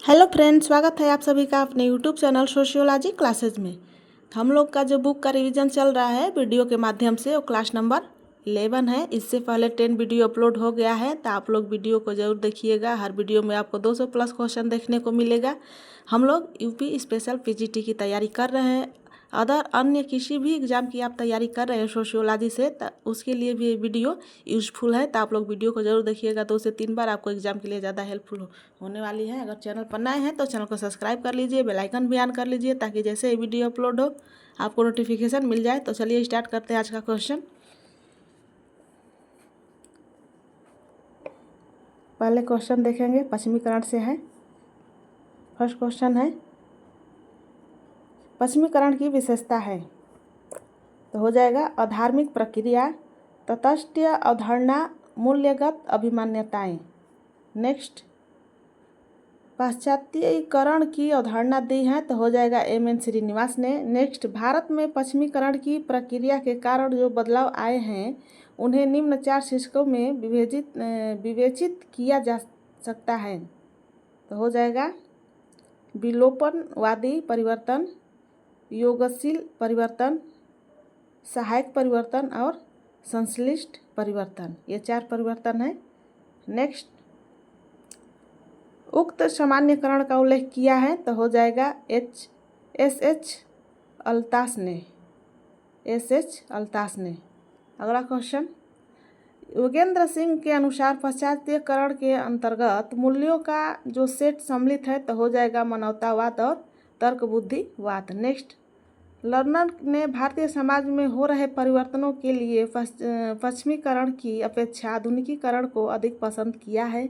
Hello friends, स्वागत है आप सभी का अपने यूट्यूब चैनल सोशियोलॉजी क्लासेज में। हम लोग का जो बुक का रिवीजन चल रहा है वीडियो के माध्यम से, वो क्लास नंबर 11 है। इससे पहले 10 वीडियो अपलोड हो गया है, तो आप लोग वीडियो को ज़रूर देखिएगा। हर वीडियो में आपको 200 प्लस क्वेश्चन देखने को मिलेगा। हम लोग यूपी स्पेशल पीजीटी की तैयारी कर रहे हैं। अदर अन्य किसी भी एग्ज़ाम की आप तैयारी कर रहे हैं सोशियोलॉजी से, तो उसके लिए भी ये वीडियो यूज़फुल है। तो आप लोग वीडियो को ज़रूर देखिएगा, 2 से 3 बार आपको एग्ज़ाम के लिए ज़्यादा हेल्पफुल होने वाली है। अगर चैनल पर नए हैं तो चैनल को सब्सक्राइब कर लीजिए, बेल आइकन भी ऑन कर लीजिए, ताकि जैसे ही वीडियो अपलोड हो आपको नोटिफिकेशन मिल जाए। तो चलिए स्टार्ट करते हैं आज का क्वेश्चन। पहले क्वेश्चन देखेंगे, पश्चिमीकरण से है। फर्स्ट क्वेश्चन है, पश्चिमीकरण की विशेषता है। तो हो जाएगा अधार्मिक प्रक्रिया, तटस्थ अवधारणा, मूल्यगत अभिमान्यताएं। नेक्स्ट, पाश्चात्यीकरण की अवधारणा दी है। तो हो जाएगा एम.एन. श्रीनिवास ने। नेक्स्ट, भारत में पश्चिमीकरण की प्रक्रिया के कारण जो बदलाव आए हैं उन्हें निम्न 4 शीर्षकों में विवेचित किया जा सकता है। तो हो जाएगा विलोपनवादी परिवर्तन, योगशील परिवर्तन, सहायक परिवर्तन और संश्लिष्ट परिवर्तन। ये 4 परिवर्तन है। नेक्स्ट, उक्त सामान्यकरण का उल्लेख किया है। तो हो जाएगा एस.एच. अल्तास ने। एस.एच. अल्तास ने। अगला क्वेश्चन, योगेंद्र सिंह के अनुसार पाश्चात्यकरण के अंतर्गत मूल्यों का जो सेट सम्मिलित है। तो हो जाएगा मानवतावाद और तर्क बुद्धिवाद। नेक्स्ट, लर्नर ने भारतीय समाज में हो रहे परिवर्तनों के लिए पश्चिमीकरण की अपेक्षा आधुनिकीकरण को अधिक पसंद किया है।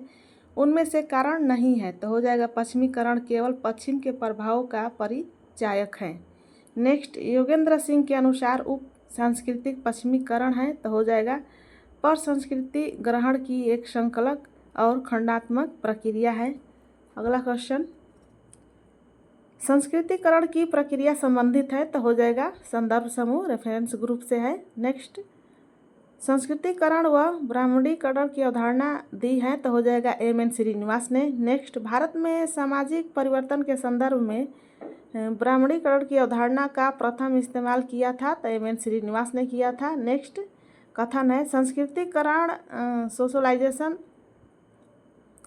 उनमें से कारण नहीं है। तो हो जाएगा पश्चिमीकरण केवल पश्चिम के प्रभाव का परिचायक है। नेक्स्ट, योगेंद्र सिंह के अनुसार उप सांस्कृतिक पश्चिमीकरण है। तो हो जाएगा पर संस्कृति ग्रहण की एक संकलक और खंडात्मक प्रक्रिया है। अगला क्वेश्चन, संस्कृतिकरण की प्रक्रिया संबंधित है। तो हो जाएगा संदर्भ समूह रेफरेंस ग्रुप से है। नेक्स्ट, संस्कृतिकरण व ब्राह्मणीकरण की अवधारणा दी है। तो हो जाएगा एम.एन. श्रीनिवास ने। नेक्स्ट, भारत में सामाजिक परिवर्तन के संदर्भ में ब्राह्मणीकरण की अवधारणा का प्रथम इस्तेमाल किया था। तो एम.एन. श्रीनिवास ने किया था। नेक्स्ट, कथन है संस्कृतिकरण सोशलाइजेशन,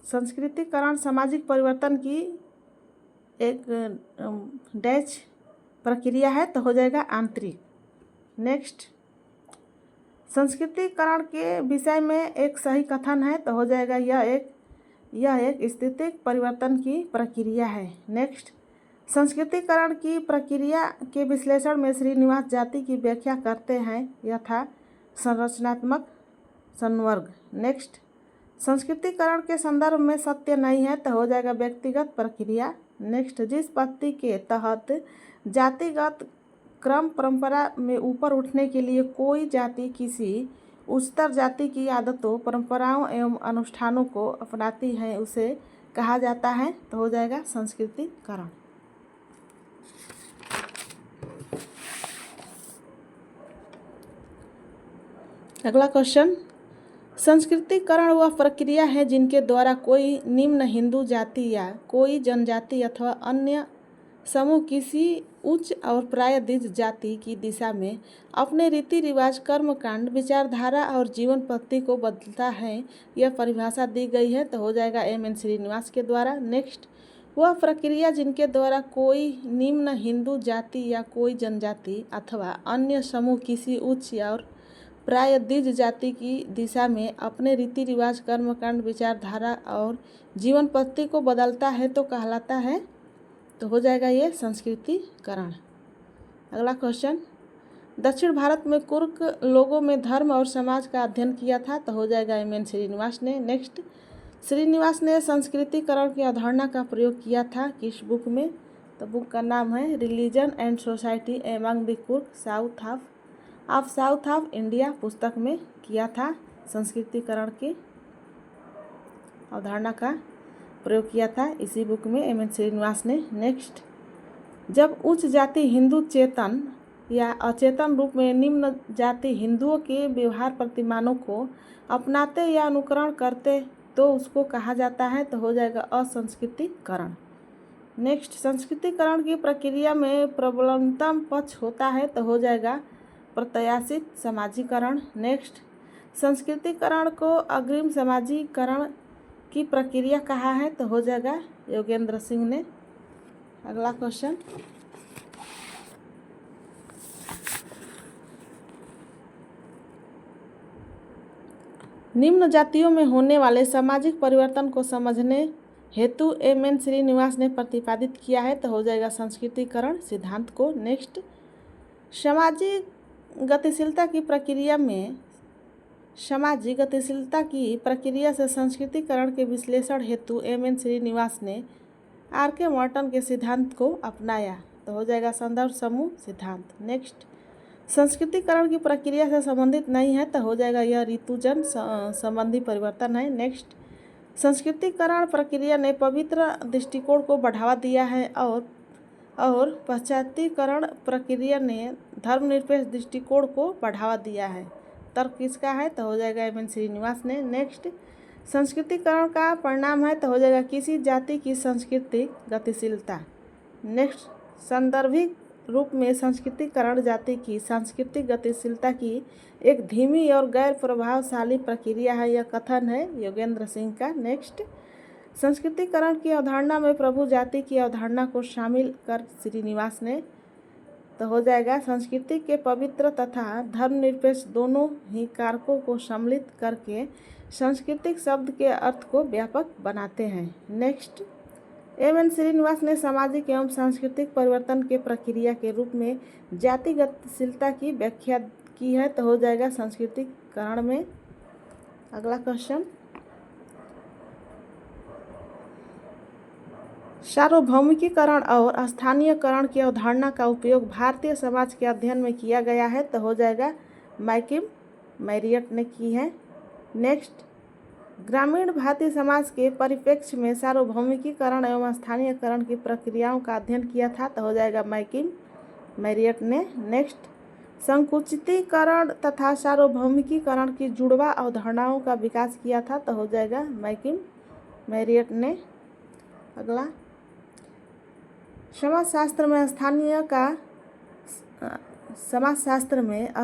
संस्कृतिकरण सामाजिक परिवर्तन की एक डैश प्रक्रिया है। तो हो जाएगा आंतरिक। नेक्स्ट, संस्कृतिकरण के विषय में एक सही कथन है। तो हो जाएगा यह एक स्थितिक परिवर्तन की प्रक्रिया है। नेक्स्ट, संस्कृतिकरण की प्रक्रिया के विश्लेषण में श्रीनिवास जाति की व्याख्या करते हैं यथा संरचनात्मक संवर्ग। नेक्स्ट, संस्कृतिकरण के संदर्भ में सत्य नहीं है। तो हो जाएगा व्यक्तिगत प्रक्रिया। नेक्स्ट, जिस पद्धति के तहत जातिगत क्रम परंपरा में ऊपर उठने के लिए कोई जाति किसी उच्चतर जाति की आदतों, परंपराओं एवं अनुष्ठानों को अपनाती है उसे कहा जाता है। तो हो जाएगा संस्कृतिकरण। अगला क्वेश्चन, संस्कृतिकरण वह प्रक्रिया है जिनके द्वारा कोई निम्न हिंदू जाति या कोई जनजाति अथवा अन्य समूह किसी उच्च और प्राय द्विज जाति की दिशा में अपने रीति रिवाज, कर्मकांड, विचारधारा और जीवन पद्धति को बदलता है। यह परिभाषा दी गई है। तो हो जाएगा एम.एन. श्रीनिवास के द्वारा। नेक्स्ट, वह प्रक्रिया जिनके द्वारा कोई निम्न हिंदू जाति या कोई जनजाति अथवा अन्य समूह किसी उच्च और प्राय द्विज जाति की दिशा में अपने रीति रिवाज, कर्मकांड, विचारधारा और जीवन पद्धति को बदलता है तो कहलाता है। तो हो जाएगा ये संस्कृतिकरण। अगला क्वेश्चन, दक्षिण भारत में कुर्क लोगों में धर्म और समाज का अध्ययन किया था। तो हो जाएगा एम.एन. श्रीनिवास ने। नेक्स्ट, श्रीनिवास ने संस्कृतिकरण की अवधारणा का प्रयोग किया था किस बुक में? तो बुक का नाम है religion and society among the कुर्क साउथ ऑफ इंडिया पुस्तक में किया था। संस्कृतिकरण की अवधारणा का प्रयोग किया था इसी बुक में एम.एन. श्रीनिवास ने। नेक्स्ट, जब उच्च जाति हिंदू चेतन या अचेतन रूप में निम्न जाति हिंदुओं के व्यवहार प्रतिमानों को अपनाते या अनुकरण करते तो उसको कहा जाता है। तो हो जाएगा असंस्कृतिकरण। नेक्स्ट, संस्कृतिकरण की प्रक्रिया में प्रबलतम पक्ष होता है तो हो जाएगा प्रत्याशित समाजीकरण। नेक्स्ट, संस्कृतिकरण को अग्रिम समाजीकरण की प्रक्रिया कहा है तो हो जाएगा योगेंद्र सिंह ने। अगला क्वेश्चन, निम्न जातियों में होने वाले सामाजिक परिवर्तन को समझने हेतु एम.एन. श्रीनिवास ने प्रतिपादित किया है तो हो जाएगा संस्कृतिकरण सिद्धांत को। नेक्स्ट, सामाजिक गतिशीलता की प्रक्रिया से संस्कृतिकरण के विश्लेषण हेतु एम.एन. श्रीनिवास ने आर.के. मॉर्टन के सिद्धांत को अपनाया तो हो जाएगा संदर्भ समूह सिद्धांत। नेक्स्ट, संस्कृतिकरण की प्रक्रिया से संबंधित नहीं है तो हो जाएगा यह ऋतुजन संबंधी परिवर्तन है। नेक्स्ट, संस्कृतिकरण प्रक्रिया ने पवित्र दृष्टिकोण को बढ़ावा दिया है और पाश्चात्यकरण प्रक्रिया ने धर्मनिरपेक्ष दृष्टिकोण को बढ़ावा दिया है। तर्क किसका है तो हो जाएगा एम.एन. श्रीनिवास ने। नेक्स्ट, संस्कृतिकरण का परिणाम है तो हो जाएगा किसी जाति की सांस्कृतिक गतिशीलता। नेक्स्ट, संदर्भिक रूप में संस्कृतिकरण जाति की सांस्कृतिक गतिशीलता की एक धीमी और गैर प्रभावशाली प्रक्रिया है, यह कथन है योगेंद्र सिंह का। नेक्स्ट, संस्कृतिकरण की अवधारणा में प्रभु जाति की अवधारणा को शामिल कर श्रीनिवास ने तो हो जाएगा संस्कृति के पवित्र तथा धर्मनिरपेक्ष दोनों ही कारकों को सम्मिलित करके सांस्कृतिक शब्द के अर्थ को व्यापक बनाते हैं। Next, M.N.. श्रीनिवास ने सामाजिक एवं सांस्कृतिक परिवर्तन के प्रक्रिया के रूप में जाति गतिशीलता की व्याख्या की है तो हो जाएगा संस्कृतिकरण में। अगला क्वेश्चन, सार्वभौमिकीकरण और स्थानीयकरण की अवधारणा का उपयोग भारतीय समाज के अध्ययन में किया गया है तो हो जाएगा मैकिम मैरियट ने की है। नेक्स्ट, ग्रामीण भारतीय समाज के परिप्रेक्ष्य में सार्वभौमिकीकरण एवं स्थानीयकरण की प्रक्रियाओं का अध्ययन किया था तो हो जाएगा मैकिम मैरियट ने। नेक्स्ट, संकुचितीकरण तथा सार्वभौमिकीकरण की जुड़वा अवधारणाओं का विकास किया था तो हो जाएगा मैकिम मैरियट ने। अगला, समाजशास्त्र में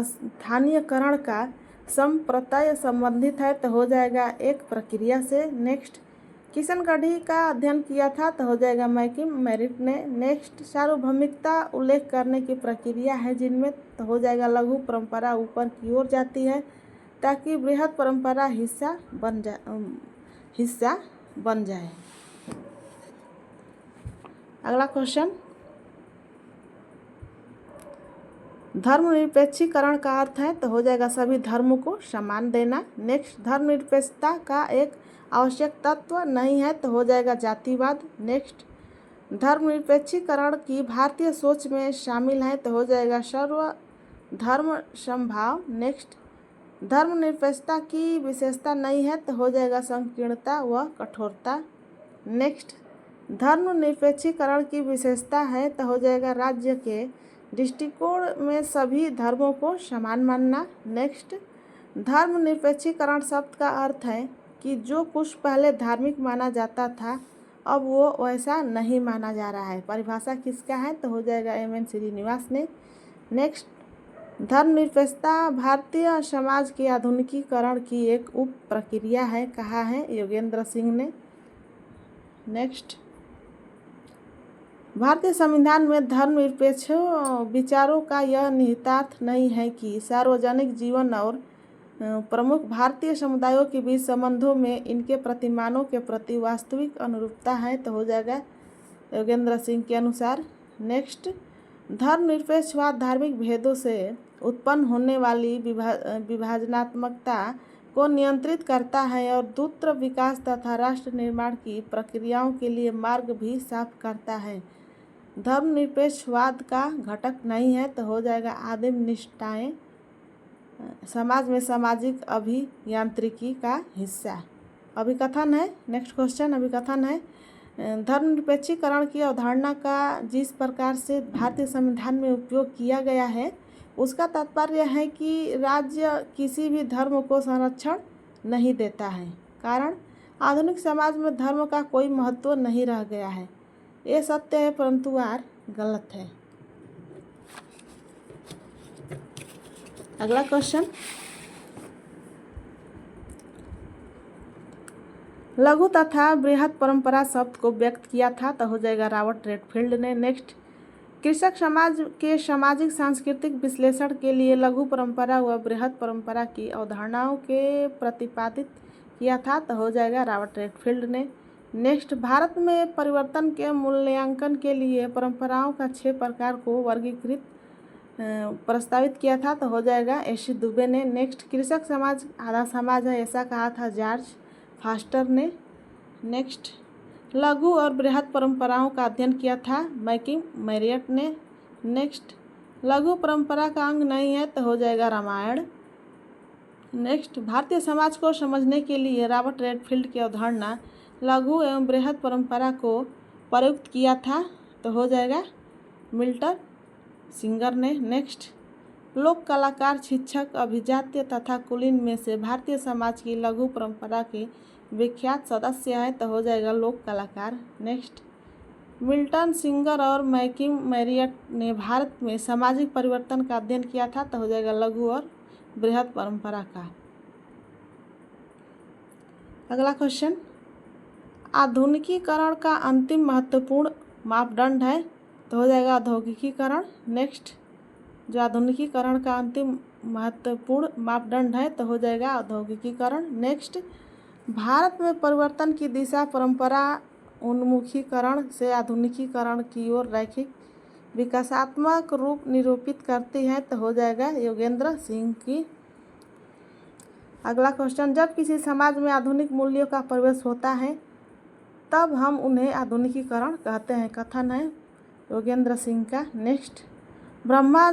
स्थानीयकरण का संप्रत्यय संबंधित है तो हो जाएगा एक प्रक्रिया से। नेक्स्ट, किशनगढ़ी का अध्ययन किया था तो हो जाएगा मैकिम मैरिट ने। नेक्स्ट, सार्वभौमिकता उल्लेख करने की प्रक्रिया है जिनमें तो हो जाएगा लघु परंपरा ऊपर की ओर जाती है ताकि बृहद परंपरा हिस्सा बन जाए। अगला क्वेश्चन, धर्मनिरपेक्षीकरण का अर्थ है तो हो जाएगा सभी धर्मों को सम्मान देना। नेक्स्ट, धर्मनिरपेक्षता का एक आवश्यक तत्व नहीं है तो हो जाएगा जातिवाद। नेक्स्ट, धर्मनिरपेक्षीकरण की भारतीय सोच में शामिल है तो हो जाएगा सर्वधर्म समभाव। नेक्स्ट, धर्मनिरपेक्षता की विशेषता नहीं है तो हो जाएगा संकीर्णता व कठोरता। नेक्स्ट, धर्मनिरपेक्षीकरण की विशेषता है तो हो जाएगा राज्य के दृष्टिकोण में सभी धर्मों को समान मानना। नेक्स्ट, धर्मनिरपेक्षीकरण शब्द का अर्थ है कि जो कुछ पहले धार्मिक माना जाता था अब वो वैसा नहीं माना जा रहा है। परिभाषा किसका है तो हो जाएगा एम.एन. श्रीनिवास ने। नेक्स्ट, धर्मनिरपेक्षता भारतीय समाज के आधुनिकीकरण की एक उप प्रक्रिया है, कहा है योगेंद्र सिंह ने। नेक्स्ट, भारतीय संविधान में धर्मनिरपेक्ष विचारों का यह निहितार्थ नहीं है कि सार्वजनिक जीवन और प्रमुख भारतीय समुदायों के बीच संबंधों में इनके प्रतिमानों के प्रति वास्तविक अनुरूपता है तो हो जाएगा योगेंद्र सिंह के अनुसार। नेक्स्ट, धर्मनिरपेक्षवाद धार्मिक भेदों से उत्पन्न होने वाली विभाजनात्मकता को नियंत्रित करता है और द्रुत विकास तथा राष्ट्र निर्माण की प्रक्रियाओं के लिए मार्ग भी साफ करता है। धर्मनिरपेक्षवाद का घटक नहीं है तो हो जाएगा आदिम निष्ठाएं समाज में सामाजिक अभियांत्रिकी का हिस्सा। अभिकथन है, नेक्स्ट क्वेश्चन अभिकथन है, धर्मनिरपेक्षीकरण की अवधारणा का जिस प्रकार से भारतीय संविधान में उपयोग किया गया है उसका तात्पर्य है कि राज्य किसी भी धर्म को संरक्षण नहीं देता है। कारण, आधुनिक समाज में धर्म का कोई महत्व नहीं रह गया है। ये सत्य है परंतु आर गलत है। अगला क्वेश्चन, लघु तथा बृहत परंपरा शब्द को व्यक्त किया था, तो हो जाएगा रॉबर्ट रेडफील्ड ने। नेक्स्ट, कृषक समाज के सामाजिक सांस्कृतिक विश्लेषण के लिए लघु परंपरा व बृहत परंपरा की अवधारणाओं के प्रतिपादित किया था, तो हो जाएगा रॉबर्ट रेडफील्ड ने। नेक्स्ट, भारत में परिवर्तन के मूल्यांकन के लिए परंपराओं का 6 प्रकार को वर्गीकृत प्रस्तावित किया था, तो हो जाएगा एसी दुबे ने। नेक्स्ट, कृषक समाज आधा समाज है ऐसा कहा था जॉर्ज फास्टर ने। नेक्स्ट, लघु और बृहत परंपराओं का अध्ययन किया था मैकिंग मैरियट ने। नेक्स्ट, लघु परंपरा का अंग नहीं है, तो हो जाएगा रामायण। नेक्स्ट, भारतीय समाज को समझने के लिए रॉबर्ट रेडफील्ड की अवधारणा लघु एवं बृहत परंपरा को प्रयुक्त किया था, तो हो जाएगा मिल्टन सिंगर ने। नेक्स्ट, लोक कलाकार, शिक्षक, अभिजात्य तथा कुलीन में से भारतीय समाज की लघु परंपरा के विख्यात सदस्य हैं, तो हो जाएगा लोक कलाकार। नेक्स्ट, मिल्टन सिंगर और मैकिंग मैरियट ने भारत में सामाजिक परिवर्तन का अध्ययन किया था, तो हो जाएगा लघु और बृहत परंपरा का। अगला क्वेश्चन, आधुनिकीकरण का अंतिम महत्वपूर्ण मापदंड है, तो हो जाएगा औद्योगिकीकरण। नेक्स्ट, जो आधुनिकीकरण का अंतिम महत्वपूर्ण मापदंड है, तो हो जाएगा औद्योगिकीकरण। नेक्स्ट, भारत में परिवर्तन की दिशा परंपरा उन्मुखीकरण से आधुनिकीकरण की ओर रैखिक विकासात्मक रूप निरूपित करती है, तो हो जाएगा योगेंद्र सिंह की। अगला क्वेश्चन, जब किसी समाज में आधुनिक मूल्यों का प्रवेश होता है तब हम उन्हें आधुनिकीकरण कहते हैं, कथन है योगेंद्र सिंह का। नेक्स्ट, ब्रह्मा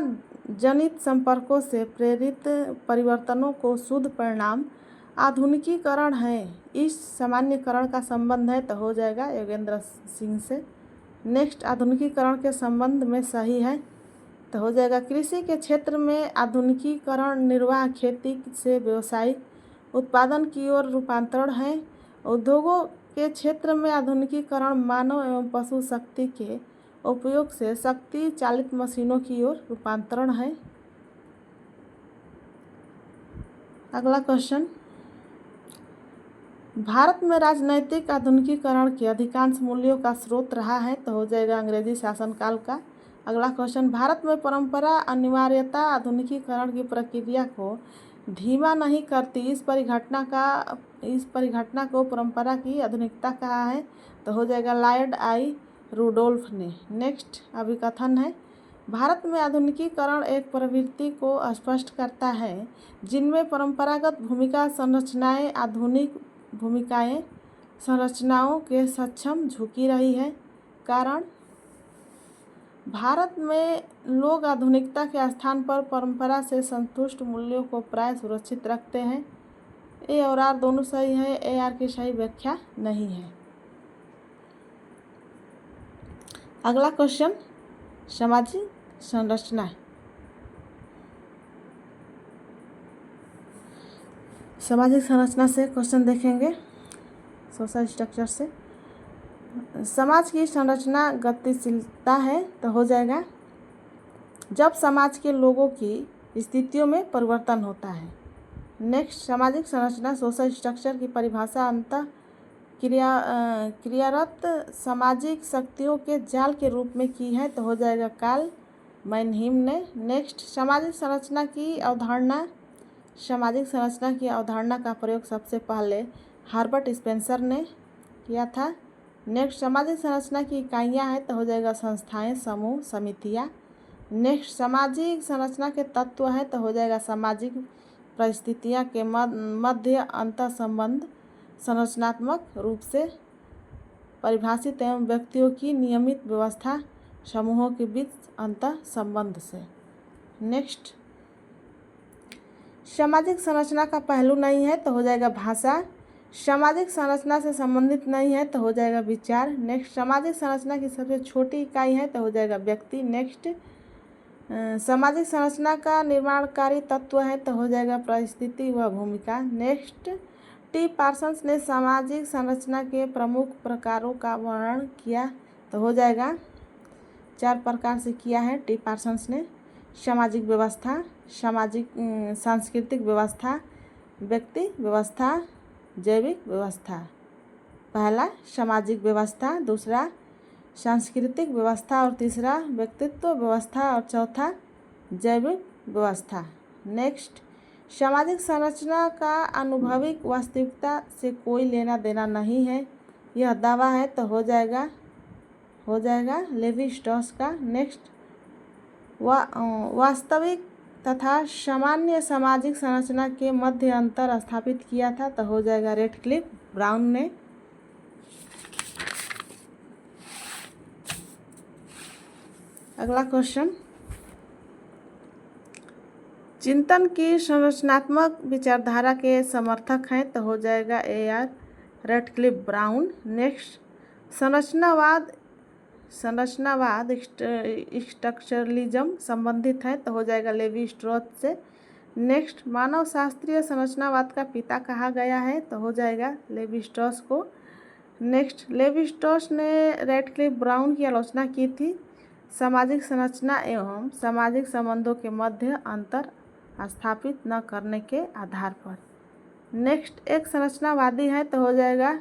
जनित संपर्कों से प्रेरित परिवर्तनों को शुद्ध परिणाम आधुनिकीकरण है, इस सामान्यकरण का संबंध है, तो हो जाएगा योगेंद्र सिंह से। नेक्स्ट, आधुनिकीकरण के संबंध में सही है, तो हो जाएगा कृषि के क्षेत्र में आधुनिकीकरण निर्वाह खेती से व्यावसायिक उत्पादन की ओर रूपांतरण है। उद्योगों के क्षेत्र में आधुनिकीकरण मानव एवं पशु शक्ति के उपयोग से शक्ति चालित मशीनों की ओर रूपांतरण है। अगला क्वेश्चन, भारत में राजनैतिक आधुनिकीकरण के अधिकांश मूल्यों का स्रोत रहा है, तो हो जाएगा अंग्रेजी शासनकाल का। अगला क्वेश्चन, भारत में परंपरा अनिवार्यता आधुनिकीकरण की प्रक्रिया को धीमा नहीं करती, इस परिघटना को परंपरा की आधुनिकता कहा है, तो हो जाएगा लॉर्ड आई रुडोल्फ ने। नेक्स्ट, अभिकथन है, भारत में आधुनिकीकरण एक प्रवृत्ति को स्पष्ट करता है जिनमें परंपरागत भूमिका संरचनाएं आधुनिक भूमिकाएं संरचनाओं के सक्षम झुकी रही है। कारण, भारत में लोग आधुनिकता के स्थान पर परंपरा से संतुष्ट मूल्यों को प्राय सुरक्षित रखते हैं। ए और आर दोनों सही है, ए आर की सही व्याख्या नहीं है। अगला क्वेश्चन, सामाजिक संरचना। सामाजिक संरचना से क्वेश्चन देखेंगे, सोशल स्ट्रक्चर से। समाज की संरचना गतिशीलता है, तो हो जाएगा जब समाज के लोगों की स्थितियों में परिवर्तन होता है। नेक्स्ट, सामाजिक संरचना सोशल स्ट्रक्चर की परिभाषा अंतः क्रियारत सामाजिक शक्तियों के जाल के रूप में की है, तो हो जाएगा कार्ल मैनहीम ने। नेक्स्ट, सामाजिक संरचना की अवधारणा का प्रयोग सबसे पहले हर्बर्ट स्पेंसर ने किया था। नेक्स्ट, सामाजिक संरचना की इकाइयाँ हैं, तो हो जाएगा संस्थाएं, समूह, समितियाँ। नेक्स्ट, सामाजिक संरचना के तत्व है, तो हो जाएगा सामाजिक परिस्थितियाँ के मध्य अंतर संबंध संरचनात्मक रूप से परिभाषित एवं व्यक्तियों की नियमित व्यवस्था समूहों के बीच अंतर संबंध से। नेक्स्ट, सामाजिक संरचना का पहलू नहीं है, तो हो जाएगा भाषा। सामाजिक संरचना से संबंधित नहीं है, तो हो जाएगा विचार। नेक्स्ट, सामाजिक संरचना की सबसे छोटी इकाई है, तो हो जाएगा व्यक्ति। नेक्स्ट, सामाजिक संरचना का निर्माणकारी तत्व है, तो हो जाएगा परिस्थिति व भूमिका। नेक्स्ट, टी पार्सन्स ने सामाजिक संरचना के प्रमुख प्रकारों का वर्णन किया, तो हो जाएगा 4 प्रकार से किया है टी पार्सन्स ने। सामाजिक व्यवस्था, सामाजिक सांस्कृतिक व्यवस्था, व्यक्ति व्यवस्था, जैविक व्यवस्था। पहला सामाजिक व्यवस्था, दूसरा सांस्कृतिक व्यवस्था और तीसरा व्यक्तित्व व्यवस्था और चौथा जैविक व्यवस्था। नेक्स्ट, सामाजिक संरचना का अनुभविक वास्तविकता से कोई लेना देना नहीं है, यह दावा है, तो हो जाएगा लेवी स्ट्रॉस का। नेक्स्ट, वास्तविक तथा सामान्य सामाजिक संरचना के मध्य अंतर स्थापित किया था, तो हो जाएगा रैडक्लिफ ब्राउन ने। अगला क्वेश्चन, चिंतन की संरचनात्मक विचारधारा के समर्थक हैं, तो हो जाएगा AR रैडक्लिफ ब्राउन। नेक्स्ट, संरचनावाद स्ट्रक्चरलिज्म संबंधित है, तो हो जाएगा लेवी स्ट्रॉस से। नेक्स्ट, मानव शास्त्रीय संरचनावाद का पिता कहा गया है, तो हो जाएगा लेवी स्ट्रॉस को। नेक्स्ट, लेवी स्ट्रॉस ने रैडक्लिफ ब्राउन की आलोचना की थी सामाजिक संरचना एवं सामाजिक संबंधों के मध्य अंतर स्थापित न करने के आधार पर। नेक्स्ट, एक संरचनावादी है, तो हो जाएगा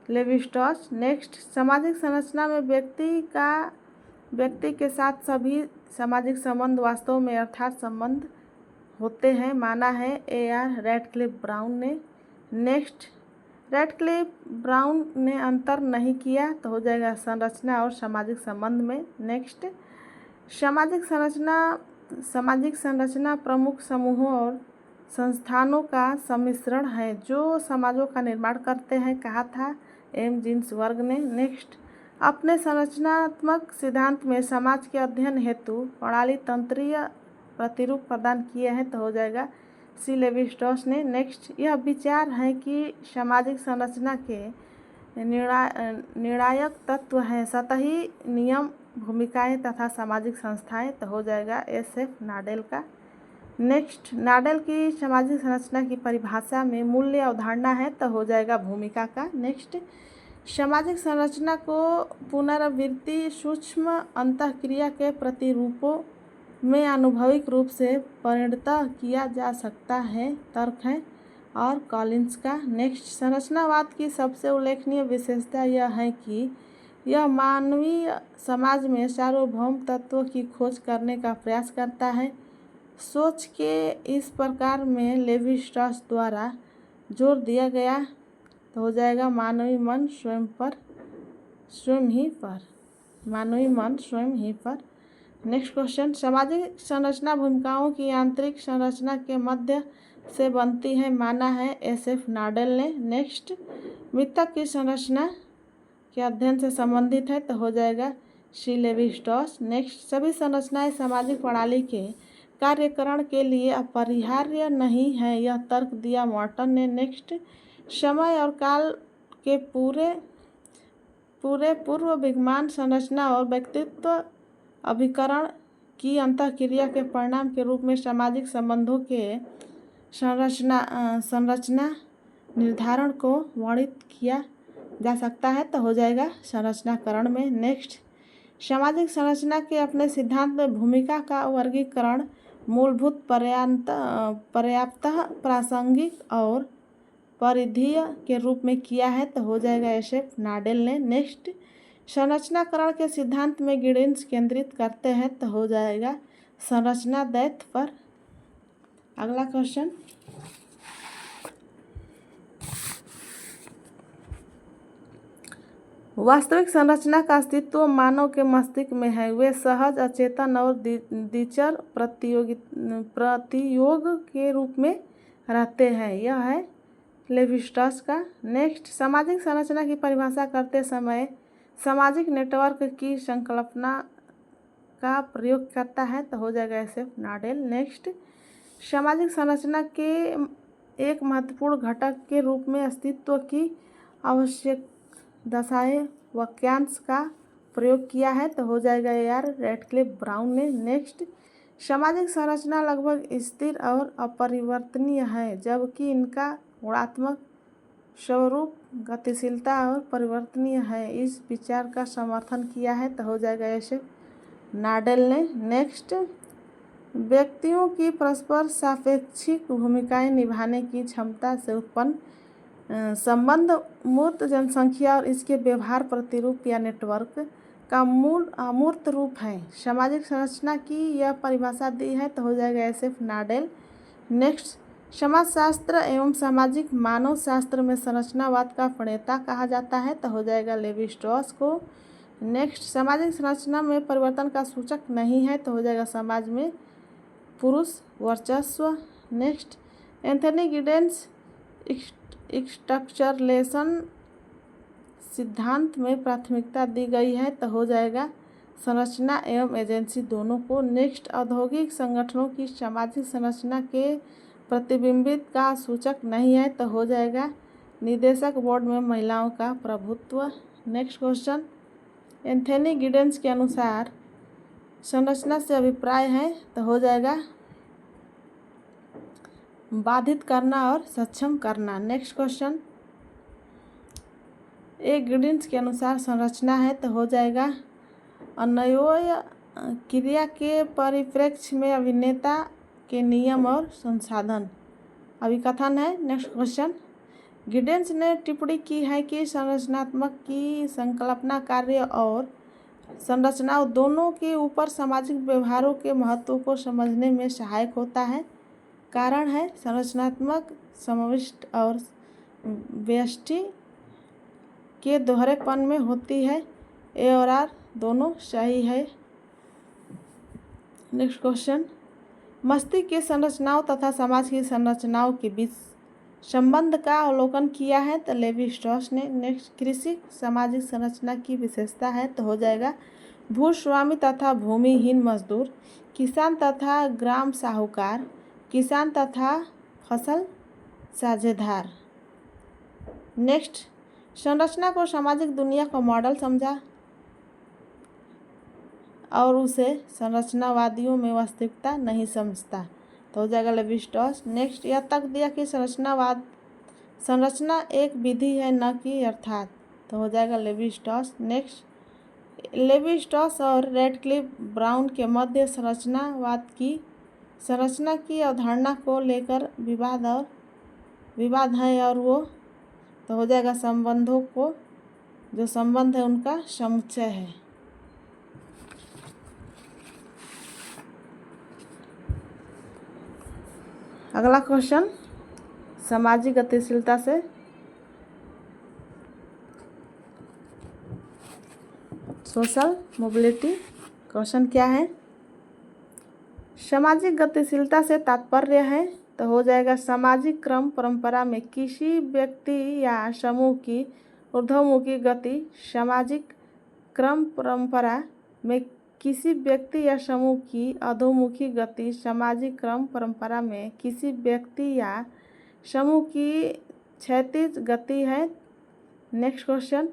लेवी स्ट्रॉस। नेक्स्ट, सामाजिक संरचना में व्यक्ति के साथ सभी सामाजिक संबंध वास्तव में अर्थात संबंध होते हैं, माना है AR रैडक्लिफ ब्राउन ने। नेक्स्ट, रैडक्लिफ ब्राउन ने अंतर नहीं किया, तो हो जाएगा संरचना और सामाजिक संबंध में। नेक्स्ट, सामाजिक संरचना प्रमुख समूहों और संस्थानों का सम्मिश्रण है जो समाजों का निर्माण करते हैं, कहा था M. जिन्सबर्ग ने। नेक्स्ट, अपने संरचनात्मक सिद्धांत में समाज के अध्ययन हेतु प्रणाली तंत्रीय प्रतिरूप प्रदान किए हैं, तो हो जाएगा C. लेवी स्ट्रॉस ने। नेक्स्ट, यह विचार है कि सामाजिक संरचना के निर्णायक तत्व हैं सतही नियम, भूमिकाएं तथा सामाजिक संस्थाएं, तो हो जाएगा SF नाडेल का। नेक्स्ट, नाडेल की सामाजिक संरचना की परिभाषा में मूल्य अवधारणा है, तो हो जाएगा भूमिका का। नेक्स्ट, सामाजिक संरचना को पुनरावृत्ति सूक्ष्म अंतःक्रिया के प्रतिरूपों में अनुभविक रूप से परिणत किया जा सकता है, तर्क है और कॉलिंस का। नेक्स्ट, संरचनावाद की सबसे उल्लेखनीय विशेषता यह है कि यह मानवीय समाज में सार्वभौम तत्वों की खोज करने का प्रयास करता है। सोच के इस प्रकार में लेवी स्ट्रॉस द्वारा जोर दिया गया, तो हो जाएगा मानवीय मन स्वयं ही पर। नेक्स्ट क्वेश्चन, सामाजिक संरचना भूमिकाओं की आंतरिक संरचना के मध्य से बनती है, माना है SF नाडेल ने। नेक्स्ट, मृतक की संरचना के अध्ययन से संबंधित है, तो हो जाएगा C. Levi Strauss. नेक्स्ट, सभी संरचनाएं सामाजिक प्रणाली के कार्यकरण के लिए अपरिहार्य नहीं है, यह तर्क दिया मॉर्टन ने। नेक्स्ट, समय और काल के पूरे पूर्व विद्यमान संरचना और व्यक्तित्व अभिकरण की अंतःक्रिया के परिणाम के रूप में सामाजिक संबंधों के संरचना निर्धारण को वर्णित किया जा सकता है, तो हो जाएगा संरचनाकरण में। नेक्स्ट, सामाजिक संरचना के अपने सिद्धांत में भूमिका का वर्गीकरण मूलभूत, पर्याप्त, प्रासंगिक और परिधीय के रूप में किया है, तो हो जाएगा SF नाडेल ने। नेक्स्ट, संरचनाकरण के सिद्धांत में गिडिन्स केंद्रित करते हैं, तो हो जाएगा संरचना द्वैत पर। अगला क्वेश्चन, वास्तविक संरचना का अस्तित्व मानव के मस्तिष्क में है, वे सहज, अचेतन और द्विचर प्रतियोग के रूप में रहते हैं, यह है लेवी स्ट्रॉस का। नेक्स्ट, सामाजिक संरचना की परिभाषा करते समय सामाजिक नेटवर्क की संकल्पना का प्रयोग करता है, तो हो जाएगा SF नाडेल। नेक्स्ट, सामाजिक संरचना के एक महत्वपूर्ण घटक के रूप में अस्तित्व की आवश्यक दशाएं वाक्यांश का प्रयोग किया है, तो हो जाएगा AR रैडक्लिफ ब्राउन ने। नेक्स्ट, सामाजिक संरचना लगभग स्थिर और अपरिवर्तनीय है, जबकि इनका गुणात्मक स्वरूप गतिशीलता और परिवर्तनीय है, इस विचार का समर्थन किया है, तो हो जाएगा ऐसे नाडेल ने। नेक्स्ट, व्यक्तियों की परस्पर सापेक्षिक भूमिकाएं निभाने की क्षमता से उत्पन्न संबंध मूर्त जनसंख्या और इसके व्यवहार प्रतिरूप या नेटवर्क का मूल अमूर्त रूप है। सामाजिक संरचना की यह परिभाषा दी है, तो हो जाएगा ऐसे नाडेल। नेक्स्ट, समाजशास्त्र एवं सामाजिक मानव शास्त्र में संरचनावाद का प्रणेता कहा जाता है, तो हो जाएगा लेवी स्ट्रॉस को। नेक्स्ट, सामाजिक संरचना में परिवर्तन का सूचक नहीं है, तो हो जाएगा समाज में पुरुष वर्चस्व। नेक्स्ट, एंथनी गिडेंस स्ट्रक्चरलेशन सिद्धांत में प्राथमिकता दी गई है, तो हो जाएगा संरचना एवं एजेंसी दोनों को। नेक्स्ट, औद्योगिक संगठनों की सामाजिक संरचना के प्रतिबिंबित का सूचक नहीं है, तो हो जाएगा निदेशक बोर्ड में महिलाओं का प्रभुत्व। नेक्स्ट क्वेश्चन, एंथनी गिडेंस के अनुसार संरचना से अभिप्राय है, तो हो जाएगा बाधित करना और सक्षम करना। नेक्स्ट क्वेश्चन, गिडेंस के अनुसार संरचना है, तो हो जाएगा अन्वय क्रिया के परिप्रेक्ष्य में अभिनेता के नियम और संसाधन अभिकथन है। नेक्स्ट क्वेश्चन, गिडेंस ने टिप्पणी की है कि संरचनात्मक की संकल्पना कार्य और संरचनाओं दोनों के ऊपर सामाजिक व्यवहारों के महत्व को समझने में सहायक होता है। कारण है संरचनात्मक समविष्ट और व्यष्टि के दोहरेपन में होती है। ए और आर दोनों सही है। नेक्स्ट क्वेश्चन, मस्तिष्क की संरचनाओं तथा समाज की संरचनाओं के बीच संबंध का अवलोकन किया है, तो लेवी स्ट्रॉस ने। नेक्स्ट, कृषि सामाजिक संरचना की विशेषता है, तो हो जाएगा भूस्वामी तथा भूमिहीन मजदूर, किसान तथा ग्राम साहूकार, किसान तथा फसल साझेदार। नेक्स्ट, संरचना को सामाजिक दुनिया का मॉडल समझा और उसे संरचनावादियों में वास्तविकता नहीं समझता, तो हो जाएगा लेवी स्ट्रॉस। नेक्स्ट, यह तक दिया कि संरचना एक विधि है न कि अर्थात, तो हो जाएगा Levi straws. Next, Levi Strauss और रैडक्लिफ ब्राउन के मध्य संरचना की अवधारणा को लेकर विवाद है और वो, तो हो जाएगा संबंधों को, जो संबंध है उनका समुच्चय है। अगला क्वेश्चन, सामाजिक गतिशीलता से सोशल मोबिलिटी। क्वेश्चन क्या है, सामाजिक गतिशीलता से तात्पर्य है, तो हो जाएगा सामाजिक क्रम परंपरा में किसी व्यक्ति या समूह की ऊर्ध्वमुखी गति। सामाजिक क्रम परंपरा में किसी व्यक्ति या समूह की अधोमुखी गति सामाजिक क्रम परंपरा में किसी व्यक्ति या समूह की क्षैतिज गति है। नेक्स्ट क्वेश्चन,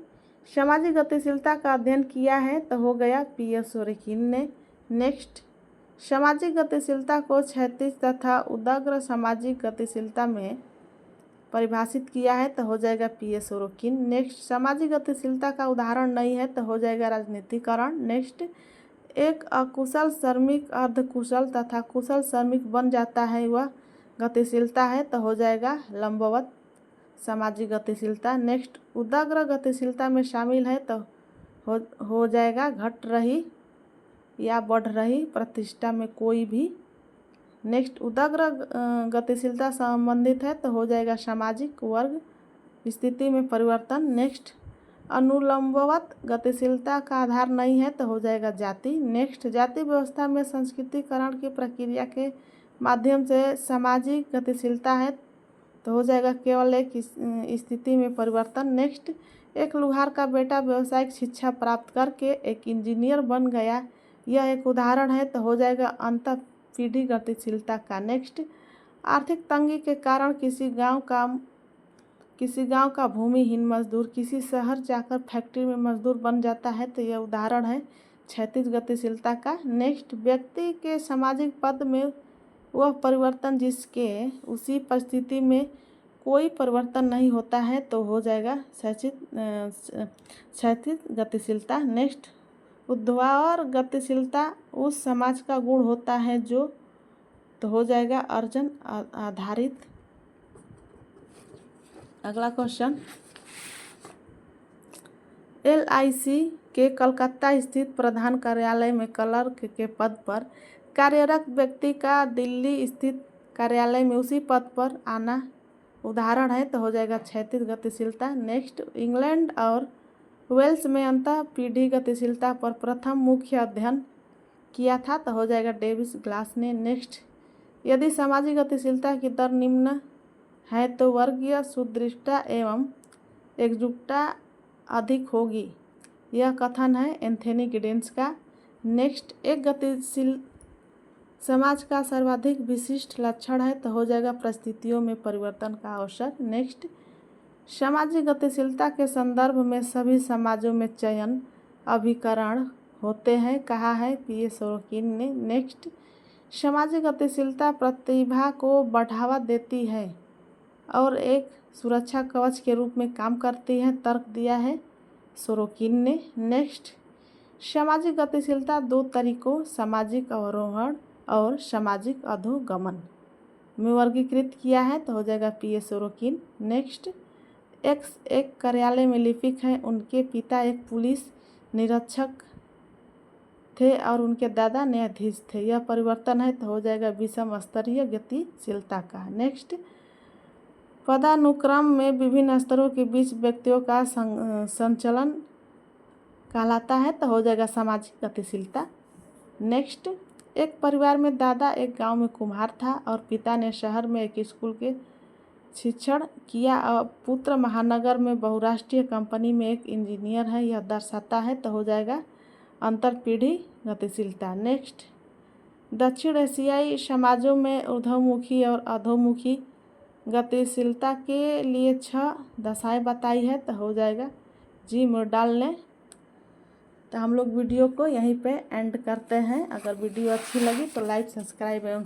सामाजिक गतिशीलता का अध्ययन किया है, तो हो गया पीएस सोरेकिन ने। नेक्स्ट, सामाजिक गतिशीलता को क्षैतिज तथा उदग्र सामाजिक गतिशीलता में परिभाषित किया है, तो हो जाएगा पीएस सोरेकिन। नेक्स्ट, सामाजिक गतिशीलता का उदाहरण नहीं है, तो हो जाएगा राजनीतिकरण। नेक्स्ट, एक अकुशल श्रमिक अर्धकुशल तथा कुशल श्रमिक बन जाता है, वह गतिशीलता है, तो हो जाएगा लंबवत सामाजिक गतिशीलता। नेक्स्ट, उदग्र गतिशीलता में शामिल है, तो हो जाएगा घट रही या बढ़ रही प्रतिष्ठा में कोई भी। नेक्स्ट, उदग्र गतिशीलता संबंधित है, तो हो जाएगा सामाजिक वर्ग स्थिति में परिवर्तन। नेक्स्ट, अनुलंबवत गतिशीलता का आधार नहीं है, तो हो जाएगा जाति। नेक्स्ट, जाति व्यवस्था में संस्कृतिकरण की प्रक्रिया के माध्यम से सामाजिक गतिशीलता है, तो हो जाएगा केवल एक स्थिति में परिवर्तन। नेक्स्ट, एक लुहार का बेटा व्यावसायिक शिक्षा प्राप्त करके एक इंजीनियर बन गया, यह एक उदाहरण है, तो हो जाएगा अंतः पीढ़ी गतिशीलता का। नेक्स्ट, आर्थिक तंगी के कारण किसी गांव का भूमिहीन मजदूर किसी शहर जाकर फैक्ट्री में मजदूर बन जाता है, तो यह उदाहरण है क्षैतिज गतिशीलता का। नेक्स्ट, व्यक्ति के सामाजिक पद में वह परिवर्तन जिसके उसी परिस्थिति में कोई परिवर्तन नहीं होता है तो हो जाएगा क्षैतिज गतिशीलता। नेक्स्ट, ऊर्ध्वाधर गतिशीलता उस समाज का गुण होता है जो, तो हो जाएगा अर्जन आधारित। अगला क्वेश्चन, LIC के कलकत्ता स्थित प्रधान कार्यालय में क्लर्क के पद पर कार्यरत व्यक्ति का दिल्ली स्थित कार्यालय में उसी पद पर आना उदाहरण है, तो हो जाएगा क्षैतिज गतिशीलता। नेक्स्ट, इंग्लैंड और वेल्स में अंतःपीढ़ी गतिशीलता पर प्रथम मुख्य अध्ययन किया था, तो हो जाएगा डेविस ग्लास ने। नेक्स्ट, यदि सामाजिक गतिशीलता की दर निम्न है तो वर्गीय सुदृढ़ता एवं एकजुटता अधिक होगी, यह कथन है एंथनी गिडेंस का। नेक्स्ट, एक गतिशील समाज का सर्वाधिक विशिष्ट लक्षण है, तो हो जाएगा परिस्थितियों में परिवर्तन का अवसर। नेक्स्ट, सामाजिक गतिशीलता के संदर्भ में सभी समाजों में चयन अभिकरण होते हैं, कहा है P.A. सोरोकिन ने। नेक्स्ट, सामाजिक गतिशीलता प्रतिभा को बढ़ावा देती है और एक सुरक्षा कवच के रूप में काम करती है, तर्क दिया है सोरोकिन ने। नेक्स्ट, सामाजिक गतिशीलता दो तरीकों सामाजिक अवरोहण और सामाजिक अधोगमन में वर्गीकृत किया है, तो हो जाएगा P.A. सोरोकिन। नेक्स्ट, एक्स एक कार्यालय में लिपिक हैं, उनके पिता एक पुलिस निरीक्षक थे और उनके दादा न्यायाधीश थे, यह परिवर्तन है, तो हो जाएगा विषम स्तरीय गतिशीलता का। नेक्स्ट, पदानुक्रम में विभिन्न स्तरों के बीच व्यक्तियों का संचलन कहलाता है, तो हो जाएगा सामाजिक गतिशीलता। नेक्स्ट, एक परिवार में दादा एक गांव में कुम्हार था और पिता ने शहर में एक स्कूल के शिक्षण किया और पुत्र महानगर में बहुराष्ट्रीय कंपनी में एक इंजीनियर है, यह दर्शाता है, तो हो जाएगा अंतरपीढ़ी गतिशीलता। नेक्स्ट, दक्षिण एशियाई समाजों में ऊर्ध्वमुखी और अधोमुखी गतिशीलता के लिए 6 दशाएं बताई है, तो हो जाएगा जी मोडाल ने। तो हम लोग वीडियो को यहीं पे एंड करते हैं। अगर वीडियो अच्छी लगी तो लाइक सब्सक्राइब एवं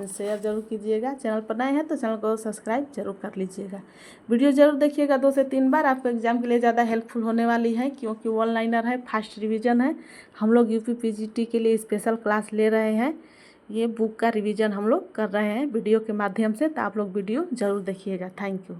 शेयर जरूर कीजिएगा। चैनल पर नए हैं तो चैनल को सब्सक्राइब जरूर कर लीजिएगा। वीडियो जरूर देखिएगा 2 से 3 बार, आपको एग्जाम के लिए ज़्यादा हेल्पफुल होने वाली है, क्योंकि वन लाइनर है, फास्ट रिवीजन है। हम लोग UP PGT के लिए स्पेशल क्लास ले रहे हैं, ये बुक का रिवीजन हम लोग कर रहे हैं वीडियो के माध्यम से, तो आप लोग वीडियो ज़रूर देखिएगा। Thank you.